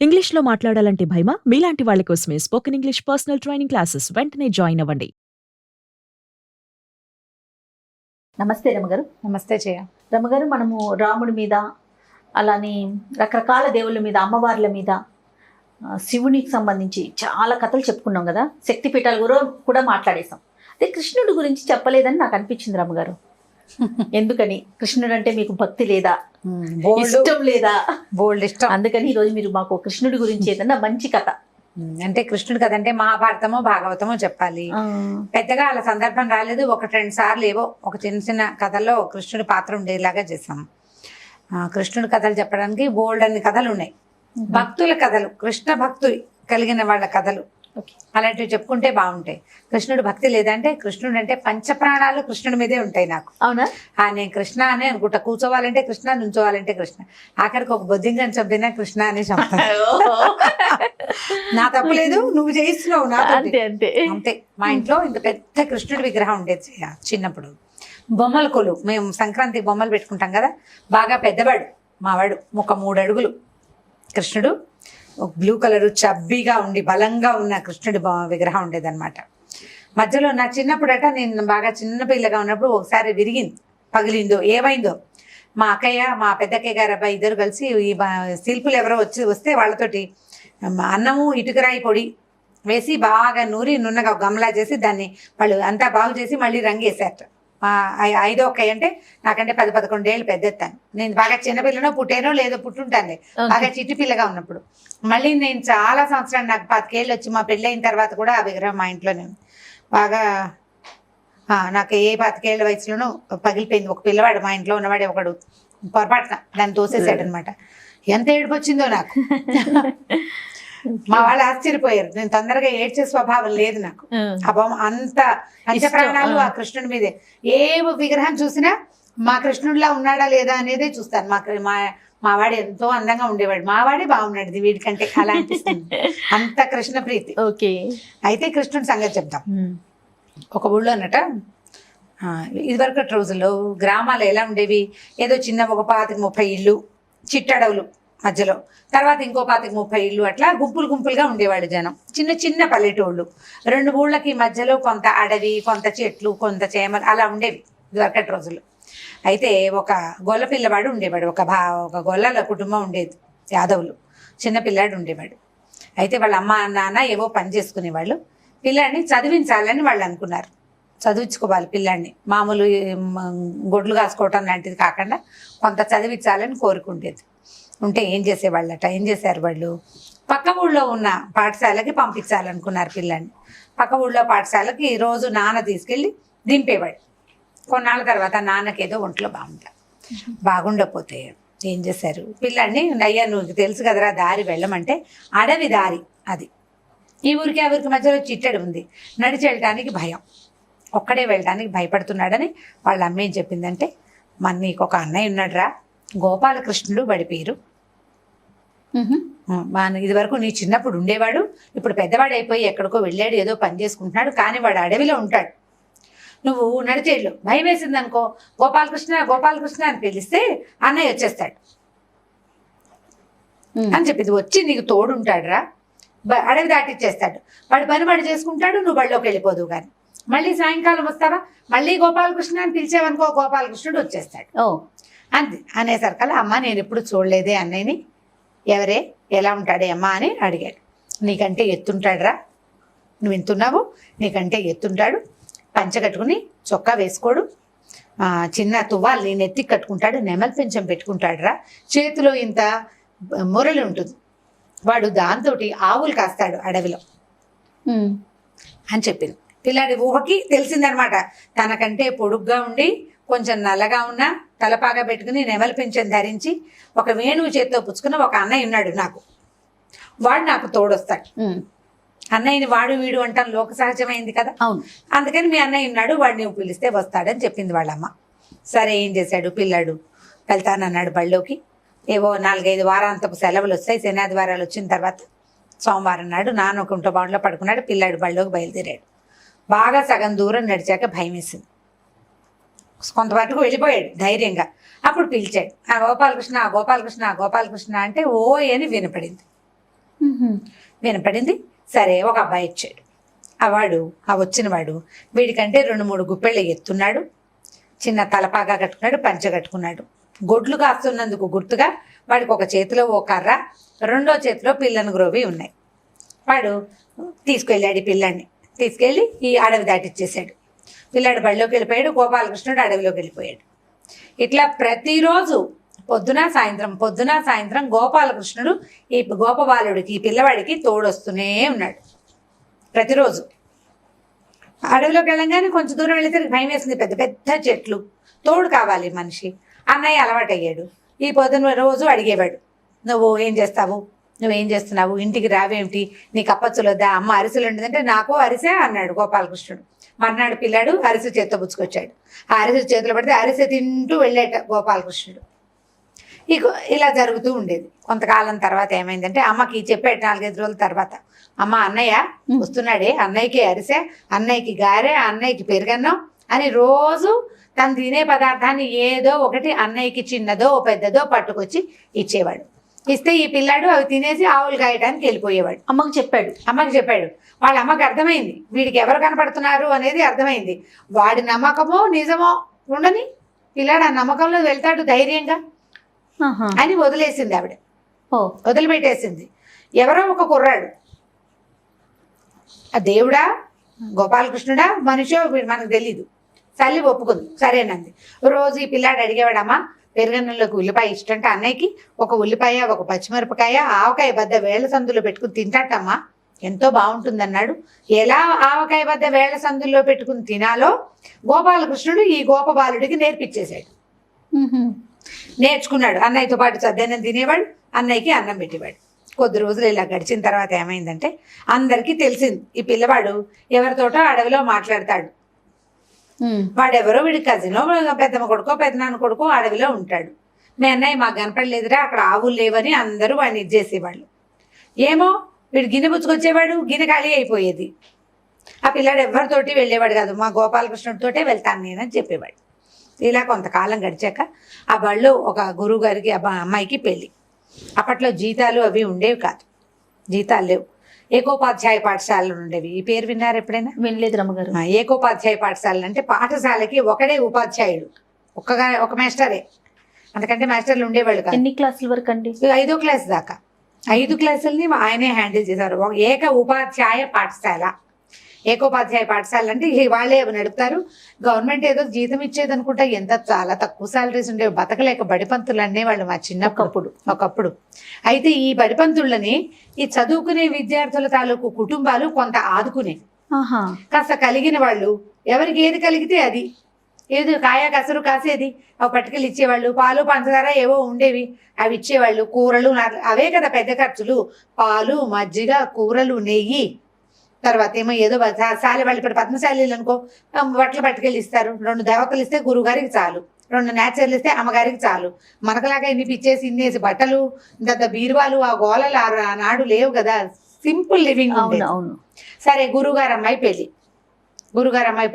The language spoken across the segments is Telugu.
ఇంగ్లీష్‌లో మాట్లాడాలంటే భయమా? మీలాంటి వాళ్ళ కోసమే spoken English personal training classes వెంటనే జాయిన్ అవ్వండి. నమస్తే రమగారు. నమస్తే జయ. రమగారు, మనము రాముడి మీద, అలానే రకరకాల దేవుళ్ళ మీద, అమ్మవార్ల మీద, శివునికి సంబంధించి చాలా కథలు చెప్పుకున్నాం కదా. శక్తిపీఠాల కూడా మాట్లాడేసాం. అదే కృష్ణుడి గురించి చెప్పలేదని నాకు అనిపించింది రమగారు. ఎందుకని? కృష్ణుడు అంటే మీకు భక్తి లేదా, ఇష్టం లేదా? బోల్డ్ ఇష్టం. అందుకని ఈరోజు మీరు మాకు కృష్ణుడి గురించి ఏదన్నా మంచి కథ అంటే కృష్ణుడి కథ అంటే మహాభారతమో భాగవతమో చెప్పాలి. పెద్దగా అలా సందర్భం రాలేదు. 1-2 సార్లు ఏవో ఒక చిన్న చిన్న కథల్లో కృష్ణుడి పాత్ర ఉండేలాగా చేసాం. కృష్ణుడి కథలు చెప్పడానికి బోల్డ్ అన్ని కథలు ఉన్నాయి. భక్తుల కథలు, కృష్ణ భక్తులు కలిగిన వాళ్ళ కథలు అలాంటివి చెప్పుకుంటే బాగుంటాయి. కృష్ణుడు భక్తి లేదంటే, కృష్ణుడు అంటే పంచప్రాణాలు కృష్ణుడి మీదే ఉంటాయి నాకు. అవునా? నేను కృష్ణ అనే అనుకుంటా. కూర్చోవాలంటే కృష్ణ, నుంచోవాలంటే కృష్ణ, ఆఖరికి ఒక బొద్దింగని చంపినా కృష్ణ అని చెప్తాను. నా తప్పలేదు, నువ్వు చేయిస్తున్నావు నా అంతే అంతే అంతే. మా ఇంట్లో ఇంత పెద్ద కృష్ణుడి విగ్రహం ఉండేది చిన్నప్పుడు. బొమ్మల కొలు, మేము సంక్రాంతి బొమ్మలు పెట్టుకుంటాం కదా, బాగా పెద్దవాడు మావాడు, ఒక 3 అడుగులు కృష్ణుడు, బ్లూ కలరు చబ్బీగా ఉండి బలంగా ఉన్న కృష్ణుడి విగ్రహం ఉండేదన్నమాట. మధ్యలో నా చిన్నప్పుడట, నేను బాగా చిన్న పిల్లగా ఉన్నప్పుడు ఒకసారి విరిగింది, పగిలిందో ఏమైందో. మా అక్కయ్య, మా పెద్దక్కయ్య గారు అబ్బాయి ఇద్దరు కలిసి ఈ శిల్పులు ఎవరో వస్తే వాళ్ళతోటి అన్నము ఇటుకరాయి పొడి వేసి బాగా నూరి నున్నగా గమలా చేసి దాన్ని వాళ్ళు అంతా బాగు చేసి మళ్ళీ రంగేశారట. 5వ అక్కయ్య అంటే నాకంటే 10-11 ఏళ్ళు పెద్దెత్తాను. నేను బాగా చిన్నపిల్లనో పుట్టేనో లేదో పుట్టుంటాను, బాగా చిట్టి పిల్లగా ఉన్నప్పుడు. మళ్ళీ నేను చాలా సంవత్సరాలు, నాకు 10 ఏళ్ళు వచ్చి మా పెళ్ళి అయిన తర్వాత కూడా ఆ విగ్రహం మా ఇంట్లోనే ఉంది. బాగా నాకు ఏ 10 ఏళ్ళ వయసులోనూ పగిలిపోయింది. ఒక పిల్లవాడు మా ఇంట్లో ఉన్నవాడే ఒకడు పొరపాటున దాన్ని తోసేసాడు అనమాట. ఎంత ఏడుపు వచ్చిందో నాకు. మా వాళ్ళు ఆశ్చర్యపోయారు. నేను తొందరగా ఏడ్చే స్వభావం లేదు నాకు. అంత పంచప్రాణాలు ఆ కృష్ణుడి మీదే. ఏ విగ్రహం చూసినా మా కృష్ణుడిలా ఉన్నాడా లేదా అనేదే చూస్తాను. మా వాడు ఎంతో అందంగా ఉండేవాడు, మావాడే బాగున్నాడు వీడికంటే, అలా అనిపిస్తుంది. అంత కృష్ణ ప్రీతి. ఓకే. అయితే కృష్ణుడి సంగతి చెప్తాం. ఒక ఊళ్ళో అన్నట, ఇదివరకటి రోజుల్లో గ్రామాలు ఎలా ఉండేవి, ఏదో చిన్న ఒక 25-30 ఇళ్ళు, చిట్టడవులు మధ్యలో, తర్వాత ఇంకో 25-30 ఇళ్ళు, అట్లా గుంపులు గుంపులుగా ఉండేవాళ్ళు జనం. చిన్న చిన్న పల్లెటూళ్ళు, 2 ఊళ్ళకి మధ్యలో కొంత అడవి, కొంత చెట్లు, కొంత చేమలు, అలా ఉండేవి ఇదివరకటి రోజుల్లో. అయితే ఒక గొల్ల పిల్లవాడు ఉండేవాడు, ఒక గొల్లల కుటుంబం ఉండేది, యాదవులు. చిన్న పిల్లాడు ఉండేవాడు. అయితే వాళ్ళ అమ్మ నాన్న ఏవో పని చేసుకునేవాళ్ళు. పిల్లాడిని చదివించాలని వాళ్ళు అనుకున్నారు. చదివించుకోవాలి పిల్లాడిని, మామూలు గొడ్లు కాసుకోవటం లాంటిది కాకుండా కొంత చదివించాలని కోరుకుండేది. ఉంటే ఏం చేశారు వాళ్ళు, పక్క ఊళ్ళో ఉన్న పాఠశాలకి పంపించాలనుకున్నారు పిల్లాడిని. పక్క ఊళ్ళో పాఠశాలకి రోజు నాన్న తీసుకెళ్ళి దింపేవాడు. కొన్నాళ్ళ తర్వాత నాన్నకి ఏదో ఒంట్లో బాగుండకపోతే ఏం చేశారు, పిల్లాడిని, అయ్యా నువ్వు తెలుసు కదరా దారి వెళ్ళమంటే, అడవి దారి అది, ఈ ఊరికి ఆ ఊరికి మధ్యలో చిట్టడి ఉంది, నడిచి వెళ్ళటానికి భయం, ఒక్కడే వెళ్ళడానికి భయపడుతున్నాడని వాళ్ళ అమ్మ ఏం చెప్పిందంటే, నీకు ఒక అన్నయ్య ఉన్నాడురా, గోపాలకృష్ణుడు వాడి పేరు. ఇది వరకు నీ చిన్నప్పుడు ఉండేవాడు, ఇప్పుడు పెద్దవాడు అయిపోయి ఎక్కడికో వెళ్ళాడు, ఏదో పని చేసుకుంటున్నాడు, కానీ వాడు అడవిలో ఉంటాడు. నువ్వు నడిచేళ్ళు, భయం వేసింది అనుకో, గోపాలకృష్ణ గోపాలకృష్ణ అని పిలిస్తే అన్నయ్య వచ్చేస్తాడు అని చెప్పింది. వచ్చి నీకు తోడుంటాడు రా, అడవి దాటిచ్చేస్తాడు, వాడు పని చేసుకుంటాడు, నువ్వు బడిలోకి వెళ్ళిపోదువు. కానీ మళ్ళీ సాయంకాలం వస్తావా, మళ్ళీ గోపాలకృష్ణ అని పిలిచేవనుకో, గోపాలకృష్ణుడు వచ్చేస్తాడు. అంతే అనేసరికల్లా, అమ్మ నేను ఎప్పుడు చూడలేదే అన్నయ్యని, ఎవరే ఎలా ఉంటాడే అమ్మ అని అడిగాడు. నీకంటే ఎత్తుంటాడురా, నువ్వు ఎంతున్నావు, నీకంటే ఎత్తుంటాడు, పంచ కట్టుకుని చొక్కా వేసుకోడు, చిన్న తువ్వాలు నేను ఎత్తి కట్టుకుంటాడు, నెమలి పెంచం పెట్టుకుంటాడు రా, చేతిలో ఇంత మురళి ఉంటుంది, వాడు దాంతో ఆవులు కాస్తాడు అడవిలో అని చెప్పింది. పిల్లాడి ఊహకి తెలిసిందనమాట, తనకంటే పొడుగ్గా ఉండి కొంచెం నల్లగా ఉన్న, తలపాగా పెట్టుకుని నెమలి పెంచం ధరించి ఒక వేణువు చేతితో పుచ్చుకున్న ఒక అన్నయ్య ఉన్నాడు నాకు, వాడు నాకు తోడొస్తాడు. అన్నయ్యని వాడు వీడు అంటాం లోక సహజమైంది కదా, అందుకని మీ అన్నయ్య ఉన్నాడు, వాడిని నువ్వు పిలిస్తే వస్తాడని చెప్పింది వాళ్ళమ్మ. సరే ఏం చేశాడు, పిల్లాడు వెళ్తానన్నాడు బళ్ళోకి. ఏవో 4-5 వారాంతపు సెలవులు వస్తాయి, శనాదివారాలు వచ్చిన తర్వాత సోమవారం నాడు నాన్న ఒక బాండ్లో పడుకున్నాడు, పిల్లాడు బళ్ళోకి బయలుదేరాడు. బాగా సగం దూరం నడిచాక భయం వేసింది, కొంతవరకు వెళ్ళిపోయాడు ధైర్యంగా. అప్పుడు పిలిచాడు, గోపాలకృష్ణ గోపాలకృష్ణ గోపాలకృష్ణ అంటే ఓ అని వినపడింది. వినపడింది. సరే ఒక అబ్బాయి ఇచ్చాడు. ఆ వచ్చినవాడు వీడికంటే 2-3 గుప్పెళ్ళు ఎత్తున్నాడు, చిన్న తలపాగా కట్టుకున్నాడు, పంచ కట్టుకున్నాడు. గొడ్లు కాస్తున్నందుకు గుర్తుగా వాడికి ఒక చేతిలో ఓ కర్ర, రెండో చేతిలో పిల్లను గ్రోవి ఉన్నాయి. వాడు తీసుకెళ్ళాడు. ఈ పిల్లాడిని తీసుకెళ్ళి ఈ అడవి దాటిచ్చేసాడు. పిల్లాడు బడిలోకి వెళ్ళిపోయాడు, గోపాలకృష్ణుడు అడవిలోకి వెళ్ళిపోయాడు. ఇట్లా ప్రతిరోజు పొద్దున సాయంత్రం గోపాలకృష్ణుడు ఈ గోపబాలుడికి, ఈ పిల్లవాడికి తోడొస్తూనే ఉన్నాడు. ప్రతిరోజు అడవిలోకి వెళ్ళంగానే కొంచెం దూరం వెళితే భయం వేసింది. పెద్ద పెద్ద చెట్లు, తోడు కావాలి మనిషి. అన్నయ్య అలవాటయ్యాడు. ఈ పొద్దున రోజు అడిగేవాడు, నువ్వు ఏం చేస్తావు, నువ్వేం చేస్తున్నావు, ఇంటికి రావేమిటి, నీకు అప్పచ్చులు వద్దా, అమ్మ అరిసెలు ఉండదంటే నాకు అరిసే అన్నాడు గోపాలకృష్ణుడు. మర్నాడు పిల్లాడు అరిసె చేత్తో పుచ్చుకొచ్చాడు. ఆ అరిసె చేతిలో పడితే అరిసె తింటూ వెళ్ళేట గోపాలకృష్ణుడు. ఇలా జరుగుతూ ఉండేది. కొంతకాలం తర్వాత ఏమైందంటే అమ్మకి చెప్పాడు 4-5 రోజుల తర్వాత, అమ్మ అన్నయ్య వస్తున్నాడే, అన్నయ్యకి అరిసె, అన్నయ్యకి గారె, అన్నయ్యకి పెరుగన్నం అని రోజు తను తినే పదార్థాన్ని ఏదో ఒకటి అన్నయ్యకి చిన్నదో పెద్దదో పట్టుకొచ్చి ఇచ్చేవాడు. ఇస్తే ఈ పిల్లాడు అవి తినేసి ఆవులు కాయడానికి వెళ్ళిపోయేవాడు. అమ్మకి చెప్పాడు. వాళ్ళ అమ్మకి అర్థమైంది, వీడికి ఎవరు కనపడుతున్నారు అనేది అర్థమైంది. వాడి నమ్మకమో నిజమో ఉండని, పిల్లాడు ఆ నమ్మకంలో వెళ్తాడు ధైర్యంగా అని వదిలేసింది ఆవిడ. వదిలిపెట్టేసింది. ఎవరో ఒక కుర్రాడు, ఆ దేవుడా గోపాలకృష్ణుడా మనిషో మనకు తెలీదు, తల్లి ఒప్పుకుంది, సరేనంది. రోజు ఈ పిల్లాడు అడిగేవాడమ్మా, పెరుగన్నంలోకి ఉల్లిపాయ ఇష్టంటే అన్నయ్యకి ఒక ఉల్లిపాయ, ఒక పచ్చిమిరపకాయ, ఆవకాయ బద్ద వేళ్ల సందులో పెట్టుకుని తింటాటమ్మా, ఎంతో బాగుంటుందన్నాడు. ఎలా ఆవకాయ బద్ద వేళ్ల సందుల్లో పెట్టుకుని తినాలో గోపాలకృష్ణుడు ఈ గోపబాలుడికి నేర్పించేశాడు. నేర్చుకున్నాడు. అన్నయ్యతో పాటు సద్దన్నం తినేవాడు, అన్నయ్యకి అన్నం పెట్టేవాడు. కొద్ది రోజులు ఇలా గడిచిన తర్వాత ఏమైందంటే అందరికీ తెలిసింది, ఈ పిల్లవాడు ఎవరితోటో అడవిలో మాట్లాడతాడు. వాడెవరో వీడి కజినో, పెద్దమ్మ కొడుకో పెద్దనాన్న కొడుకో అడవిలో ఉంటాడు. మీ అన్నయ్య మాకు కనపడలేదురా, అక్కడ ఆవులు లేవని అందరూ వాడిని ఇచ్చేసేవాళ్ళు. ఏమో వీడు గిన్నె పుచ్చుకొచ్చేవాడు, గిన్నె ఖాళీ అయిపోయేది. ఆ పిల్లాడు ఎవరితోటి వెళ్ళేవాడు కాదు, మా గోపాలకృష్ణుడితోటే వెళ్తాను నేనని చెప్పేవాడు. ఇలా కొంతకాలం గడిచాక ఆ బడిలో ఒక గురువు గారికి అమ్మాయికి పెళ్ళి. అప్పట్లో జీతాలు అవి ఉండేవి కాదు, జీతాలు లేవు. ఏకోపాధ్యాయ పాఠశాలలు ఉండేవి. ఈ పేరు విన్నారు ఎప్పుడైనా? వినలేదు రమ్మగారు. ఏకోపాధ్యాయ పాఠశాలలు అంటే పాఠశాలకి ఒకడే ఉపాధ్యాయుడు, ఒక మాస్టరే, అంతకంటే మాస్టర్లు ఉండేవాళ్ళు కాదు. ఎన్ని క్లాసుల వరకు అండి? 5వ క్లాస్ దాకా. 5 క్లాసుల్ని ఆయనే హ్యాండిల్ చేశారు. ఏక ఉపాధ్యాయ పాఠశాల. ఏకోపాధ్యాయ పాఠశాల అంటే వాళ్ళే నడుపుతారు. గవర్నమెంట్ ఏదో జీతం ఇచ్చేది అనుకుంటా, ఎంత చాలా తక్కువ శాలరీస్ ఉండేవి, బతకలేక బడిపంతులు అనేవాళ్ళు మా ఒకప్పుడు. అయితే ఈ బడిపంతులని ఈ చదువుకునే విద్యార్థుల తాలూకు కుటుంబాలు కొంత ఆదుకునేవి. కాస్త కలిగిన వాళ్ళు ఎవరికి ఏది కలిగితే అది, ఏది కాయ కసరు కాసేది అవి పట్టుకెళ్ళి ఇచ్చేవాళ్ళు. పాలు పంచదార ఏవో ఉండేవి, అవి ఇచ్చేవాళ్ళు. కూరలు అవే కదా పెద్ద ఖర్చులు, పాలు మజ్జిగ కూరలు నెయ్యి. తర్వాత ఏమో ఏదో శాలి వాళ్ళు ఇప్పుడు పద్మశాలీలు అనుకో, బట్టలు పట్టుకెళ్ళి ఇస్తారు. 2 దేవతలు ఇస్తే గురువుగారికి చాలు, 2 నేచర్లు ఇస్తే అమ్మగారికి చాలు. మనకలాగా ఇన్ని పిచ్చేసి ఇన్నేసి బట్టలు, ఇంత బీరువాలు, ఆ గోళలు ఆనాడు లేవు కదా, సింపుల్ లివింగ్. అవును. సరే గురువుగారు అమ్మాయి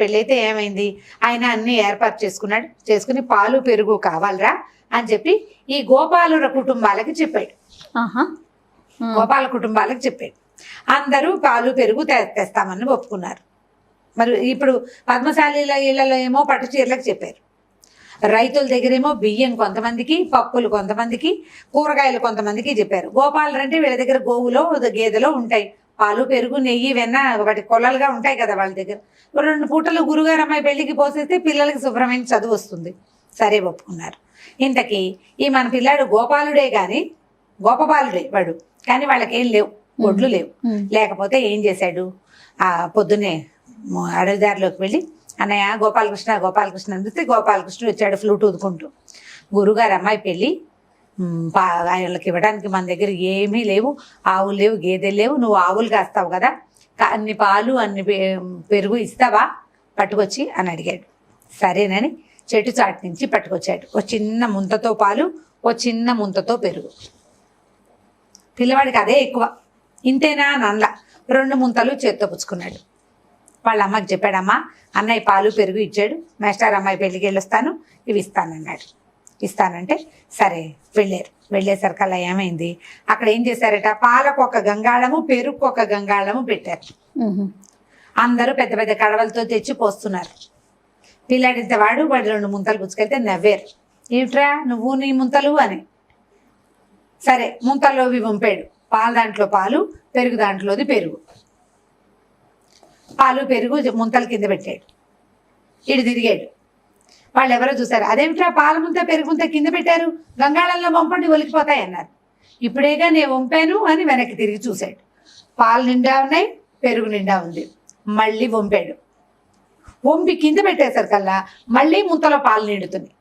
పెళ్ళి అయితే ఏమైంది, ఆయన అన్ని ఏర్పాటు చేసుకుని పాలు పెరుగు కావాలరా అని చెప్పి ఈ గోపాలుల కుటుంబాలకి చెప్పాడు. గోపాల కుటుంబాలకు చెప్పాడు. అందరూ పాలు పెరుగు తెస్తామని ఒప్పుకున్నారు. మరి ఇప్పుడు పద్మశాలీల ఇళ్లలో ఏమో పట్టు చీరలకు చెప్పారు, రైతుల దగ్గరేమో బియ్యం కొంతమందికి, పప్పులు కొంతమందికి, కూరగాయలు కొంతమందికి చెప్పారు. గోపాలు అంటే వీళ్ళ దగ్గర గోవులో గేదెలో ఉంటాయి, పాలు పెరుగు నెయ్యి వెన్న వాటి కొలలుగా ఉంటాయి కదా వాళ్ళ దగ్గర. 2 పూటలు గురుగారు అమ్మాయి పెళ్లికి పోసేస్తే పిల్లలకి శుభ్రమైన చదువు వస్తుంది. సరే ఒప్పుకున్నారు. ఇంతకీ ఈ మన పిల్లాడు గోపాలుడే కానీ గోపబాలుడే వాడు, కానీ వాళ్ళకేం లేవు, ఒడ్లు లేవు. లేకపోతే ఏం చేశాడు, ఆ పొద్దున్నే అడవిదారిలోకి వెళ్ళి అన్నయ్య గోపాలకృష్ణ అనిపిస్తే గోపాలకృష్ణుడు వచ్చాడు ఫ్లూట్ ఊదుకుంటూ. గురుగారు అమ్మాయి పెళ్ళి, ఆయనకి ఇవ్వడానికి మన దగ్గర ఏమీ లేవు, ఆవులు లేవు, గేదెలు లేవు, నువ్వు ఆవులు కాస్తావు కదా, అన్ని పాలు అన్ని పెరుగు ఇస్తావా పట్టుకొచ్చి అని అడిగాడు. సరేనని చెట్టు చాటు నుంచి పట్టుకొచ్చాడు. ఒక చిన్న ముంతతో పాలు, ఒక చిన్న ముంతతో పెరుగు. పిల్లవాడికి అదే ఎక్కువ, ఇంతేనా నల్ల 2 ముంతలు చేత్తో పుచ్చుకున్నాడు. వాళ్ళ అమ్మకి చెప్పాడమ్మా, అన్నయ్య పాలు పెరుగు ఇచ్చాడు, మాస్టర్ అమ్మాయి పెళ్ళికి వెళ్ళొస్తాను, ఇవి ఇస్తానన్నాడు. ఇస్తానంటే సరే వెళ్ళేసరికల్లా ఏమైంది, అక్కడ ఏం చేశారట, పాలకు ఒక గంగాళము పెరుగు ఒక గంగాళము పెట్టారు. అందరూ పెద్ద పెద్ద కడవలతో తెచ్చి పోస్తున్నారు. పిల్లాడింత వాడు 2 ముంతలు పుచ్చుకెళ్తే నవ్వారు, ఏమిట్రా నువ్వు నీ ముంతలు అని. సరే ముంతల్లోవి వంపాడు, పాలు దాంట్లో పాలు, పెరుగు దాంట్లోది పెరుగు. పాలు పెరుగు ముంతల కింద పెట్టాడు. ఇటు తిరిగాడు. వాళ్ళు ఎవరో చూసారు, అదేమిట్రా పాల ముంత పెరుగు ముంత కింద పెట్టారు, గంగాళంలో వంపండి ఒలికిపోతాయి అన్నారు. ఇప్పుడేగా నేను వంపాను అని వెనక్కి తిరిగి చూశాడు. పాలు నిండా ఉన్నాయి, పెరుగు నిండా ఉంది. మళ్ళీ వంపాడు. వంపి కింద పెట్టేసరికల్లా మళ్ళీ ముంతలో పాలు నిండుతుంది.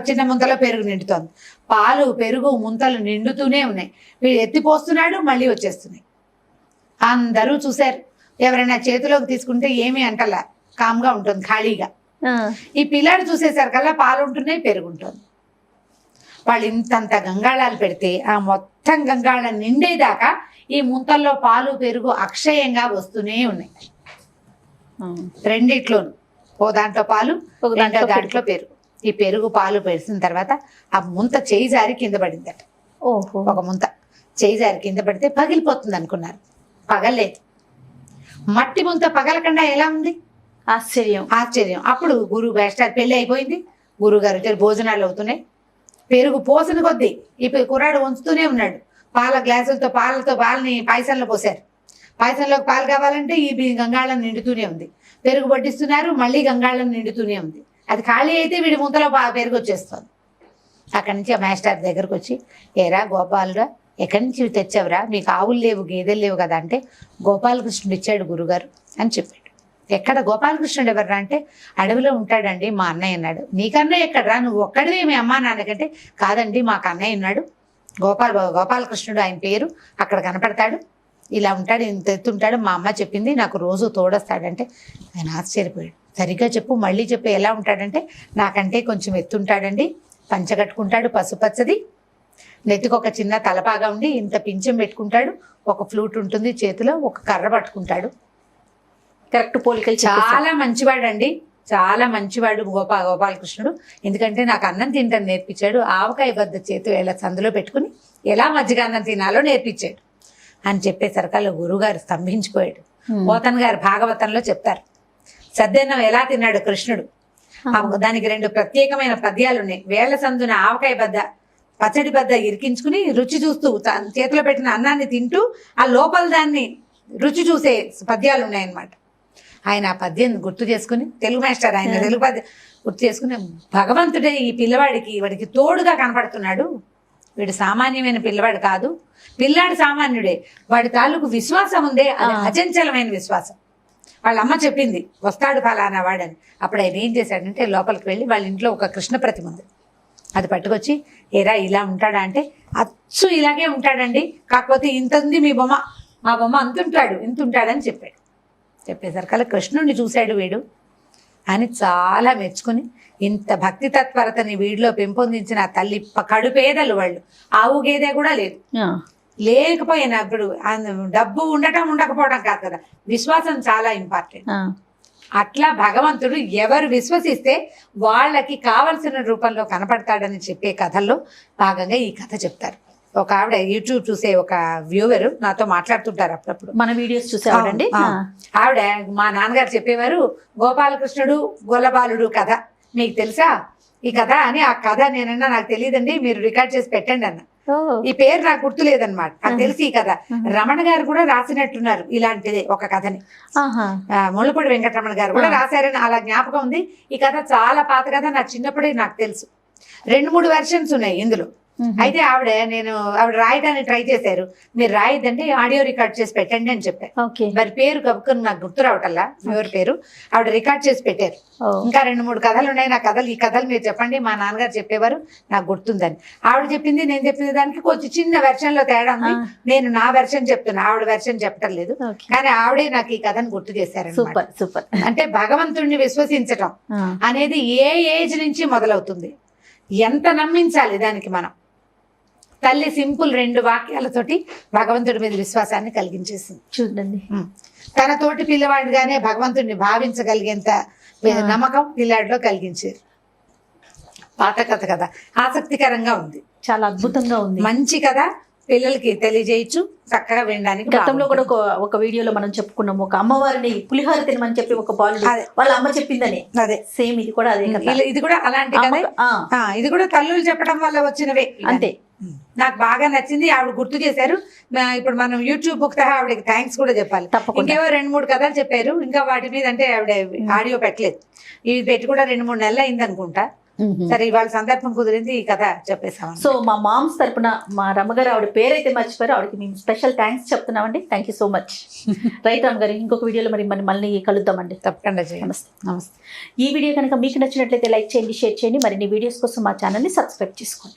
చిన్న ముంతలో పెరుగు నిండుతోంది. పాలు పెరుగు ముంతలు నిండుతూనే ఉన్నాయి. వీడు ఎత్తిపోస్తున్నాడు, మళ్ళీ వచ్చేస్తున్నాయి. అందరూ చూశారు. ఎవరైనా చేతిలోకి తీసుకుంటే ఏమీ అంటలా, కామ్గా ఉంటుంది ఖాళీగా. ఈ పిల్లాడు చూసేసరికల్లా పాలు ఉంటున్నాయి, పెరుగు ఉంటుంది. వాళ్ళు ఇంతంత గంగాళాలు పెడితే ఆ మొత్తం గంగాళం నిండేదాకా ఈ ముంతల్లో పాలు పెరుగు అక్షయంగా వస్తూనే ఉన్నాయి. రెండిట్లోను, ఓ దాంట్లో పాలు, దాంట్లో పెరుగు. ఈ పెరుగు పాలు పెరిసిన తర్వాత ఆ ముంత చేయి జారి కింద పడిందట. ఒక ముంత చేయి జారి కింద పడితే పగిలిపోతుంది అనుకున్నారు, పగలేదు. మట్టి ముంత పగలకుండా ఎలా ఉంది? ఆశ్చర్యం. అప్పుడు గురువు మాస్టర్ పెళ్లి అయిపోయింది, గురువు గారు భోజనాలు అవుతున్నాయి. పెరుగు పోసిన కొద్దీ ఈ కుర్రాడు ఉంచుతూనే ఉన్నాడు. గ్లాసులతో పాలని పాయసంలో పోసారు. పాయసంలోకి పాలు కావాలంటే ఈ గంగాళం నిండుతూనే ఉంది. పెరుగు పట్టిస్తున్నారు, మళ్ళీ గంగాళం నిండుతూనే ఉంది. అది ఖాళీ అయితే వీడి ముంతలో పెరుగు వచ్చేస్తుంది. అక్కడి నుంచి ఆ మాస్టర్ దగ్గరకు వచ్చి, ఏరా గోపాలురా, ఎక్కడి నుంచి తెచ్చావురా, మీకు ఆవులు లేవు గేదెలు లేవు కదా అంటే, గోపాలకృష్ణుడు ఇచ్చాడు గురుగారు అని చెప్పాడు. ఎక్కడ గోపాలకృష్ణుడు ఎవర్రా అంటే, అడవిలో ఉంటాడండి మా అన్నయ్య అన్నాడు. నీకన్నయ్య ఎక్కడరా, నువ్వు ఒక్కడివే మీ అమ్మా నాన్నకంటే, కాదండి మాకు అన్నయ్య ఉన్నాడు, గోపాలకృష్ణుడు ఆయన పేరు, అక్కడ కనపడతాడు, ఇలా ఉంటాడు, ఇంత ఎత్తుంటాడు, మా అమ్మ చెప్పింది, నాకు రోజు తోడొస్తాడంటే ఆయన ఆశ్చర్యపోయాడు. సరిగ్గా చెప్పు, మళ్ళీ చెప్పు, ఎలా ఉంటాడంటే, నాకంటే కొంచెం ఎత్తుంటాడండి, పంచ కట్టుకుంటాడు పసుపచ్చది, నెత్తికి ఒక చిన్న తలపాగా ఉండి ఇంత పింఛం పెట్టుకుంటాడు, ఒక ఫ్లూట్ ఉంటుంది చేతిలో, ఒక కర్ర పట్టుకుంటాడు. కరెక్ట్ పోలికలు. చాలా మంచివాడు అండి, చాలా మంచివాడు గోపాలకృష్ణుడు. ఎందుకంటే నాకు అన్నం తింటాను నేర్పించాడు, ఆవకాయ బద్ద చేతి ఇలా సందులో పెట్టుకుని ఎలా మజ్జిగ అన్నం తినాలో నేర్పించాడు అని చెప్పేసరికల్లా గురువుగారు స్తంభించిపోయాడు. పోతన్ గారు భాగవతంలో చెప్తారు, సద్దన్నం ఎలా తిన్నాడు కృష్ణుడు. దానికి 2 ప్రత్యేకమైన పద్యాలు ఉన్నాయి. వేళ్ల సందున ఆవకాయ బద్ద పచ్చడి బద్ద ఇరికించుకుని రుచి చూస్తూ చేతిలో పెట్టిన అన్నాన్ని తింటూ ఆ లోపల దాన్ని రుచి చూసే పద్యాలు ఉన్నాయన్నమాట. ఆయన ఆ పద్యం గుర్తు చేసుకుని, తెలుగు మాస్టర్ ఆయన తెలుగు పద్యం గుర్తు చేసుకుని, భగవంతుడే ఈ వాడికి తోడుగా కనపడుతున్నాడు, వీడు సామాన్యమైన పిల్లవాడు కాదు, పిల్లాడు సామాన్యుడే, వాడి తాలూకు విశ్వాసం ఉందే అది అచంచలమైన విశ్వాసం. వాళ్ళ అమ్మ చెప్పింది వస్తాడు ఫలానా వాడని. అప్పుడు ఆయన ఏం చేశాడంటే లోపలికి వెళ్ళి వాళ్ళ ఇంట్లో ఒక కృష్ణ ప్రతిమ ఉంది, అది పట్టుకొచ్చి, ఏరా ఇలా ఉంటాడా అంటే, అచ్చు ఇలాగే ఉంటాడండి, కాకపోతే ఇంత ఉంది మీ బొమ్మ, మా బొమ్మ ఇంత ఉంటాడని చెప్పాడు. చెప్పేసరికల్లా కృష్ణుడిని చూశాడు వీడు అని చాలా మెచ్చుకుని, ఇంత భక్తి తత్పరతని వీడిలో పెంపొందించిన తల్లి కడుపేదలు వాళ్ళు, ఆవు గేదె కూడా లేదు, లేకపోయినా ఇప్పుడు డబ్బు ఉండటం ఉండకపోవడం కాదు కదా, విశ్వాసం చాలా ఇంపార్టెంట్. అట్లా భగవంతుడు ఎవరు విశ్వసిస్తే వాళ్ళకి కావలసిన రూపంలో కనపడతాడని చెప్పే కథల్లో భాగంగా ఈ కథ చెప్తారు. ఒక ఆవిడ యూట్యూబ్ చూసే ఒక వ్యూవర్ నాతో మాట్లాడుతుంటారు అప్పుడప్పుడు, మన వీడియోస్ చూసేవాడండి. ఆవిడ మా నాన్నగారు చెప్పేవారు, గోపాలకృష్ణుడు గొల్లబాలుడు కథ మీకు తెలుసా ఈ కథ అని. ఆ కథ నేనన్నా నాకు తెలియదండి, మీరు రికార్డ్ చేసి పెట్టండి అన్న. ఈ పేరు నాకు గుర్తులేదన్నమాట, నాకు తెలిసి ఈ కథ రమణ గారు కూడా రాసినట్టున్నారు ఇలాంటిది ఒక కథని. ముళ్ళపూడి వెంకటరమణ గారు కూడా రాశారని అలా జ్ఞాపకం ఉంది. ఈ కథ చాలా పాత కథ, నాకు చిన్నప్పుడే నాకు తెలుసు. 2-3 వెర్షన్స్ ఉన్నాయి ఇందులో. అయితే ఆవిడ రాయడానికి ట్రై చేశారు, మీరు రాయద్దంటే ఆడియో రికార్డ్ చేసి పెట్టండి అని చెప్పారు. మరి పేరు కప్పుకొని నాకు గుర్తు రావటల్లా ఎవరి పేరు, ఆవిడ రికార్డ్ చేసి పెట్టారు. ఇంకా 2-3 కథలు ఉన్నాయి, నా కథలు ఈ కథలు మీరు చెప్పండి, మా నాన్నగారు చెప్పేవారు నాకు గుర్తుందని. ఆవిడ చెప్పింది నేను చెప్పిన దానికి కొంచెం చిన్న వెర్షన్ లో తేడా ఉంది, నేను నా వెర్షన్ చెప్తున్నా, ఆవిడ వెర్షన్ చెప్పటం లేదు. కానీ ఆవిడే నాకు ఈ కథను గుర్తు చేశారు. Super super. అంటే భగవంతుడిని విశ్వసించటం అనేది ఏ ఏజ్ నుంచి మొదలవుతుంది, ఎంత నమ్మించాలి దానికి మనం. తల్లి సింపుల్ 2 వాక్యాలతోటి భగవంతుడి మీద విశ్వాసాన్ని కలిగించేసింది. చూడండి, తన తోటి పిల్లవాడిగానే భగవంతుడిని భావించగలిగేంత నమ్మకం పిల్లాడిలో కలిగించారు. పాత కథ కదా, ఆసక్తికరంగా ఉంది, చాలా అద్భుతంగా ఉంది. మంచి కథ, పిల్లలకి తెలియజేయచ్చు, చక్కగా వినడానికి. గతంలో కూడా ఒక వీడియోలో మనం చెప్పుకున్నాం, ఒక అమ్మవారిని పులిహోర తినమని చెప్పి ఒక బాలుడు అదే. వాళ్ళ అమ్మ చెప్పిందని. అదే సేమ్ ఇది కూడా అదే కదా. ఇది కూడా అలాంటి కథే. ఇది కూడా తల్లులు చెప్పడం వల్ల వచ్చినవే అంతే. నాకు బాగా నచ్చింది, ఆవిడ గుర్తు చేశారు. ఇప్పుడు మనం యూట్యూబ్ బుక్ ఆవిడకి థ్యాంక్స్ కూడా చెప్పాలి. తప్పకుండా. ఇంకేవో 2-3 కథలు చెప్పారు, ఇంకా వాటి మీద అంటే ఆవిడ ఆడియో పెట్టలేదు. ఇవి పెట్టి కూడా 2-3 నెలలు అయింది అనుకుంటా. సరే ఇవాళ సందర్భం కుదిరింది, ఈ కథ చెప్పేసాం. సో మా మామ్స్ తరపున మా రమ్మగారు ఆవిడ పేరైతే మర్చిపోయారు, ఆవిడకి మేము స్పెషల్ థ్యాంక్స్ చెప్తున్నామండి. Thank you so much. Right Ram గారు, ఇంకొక వీడియోలో మరి మళ్ళీ కలుద్దామండి. తప్పకుండా చేయండి. నమస్తే. నమస్తే. ఈ వీడియో కనుక మీకు నచ్చినట్లయితే లైక్ చేయండి, షేర్ చేయండి. మరిన్ని వీడియోస్ కోసం మా ఛానల్ని సబ్స్క్రైబ్ చేసుకోండి.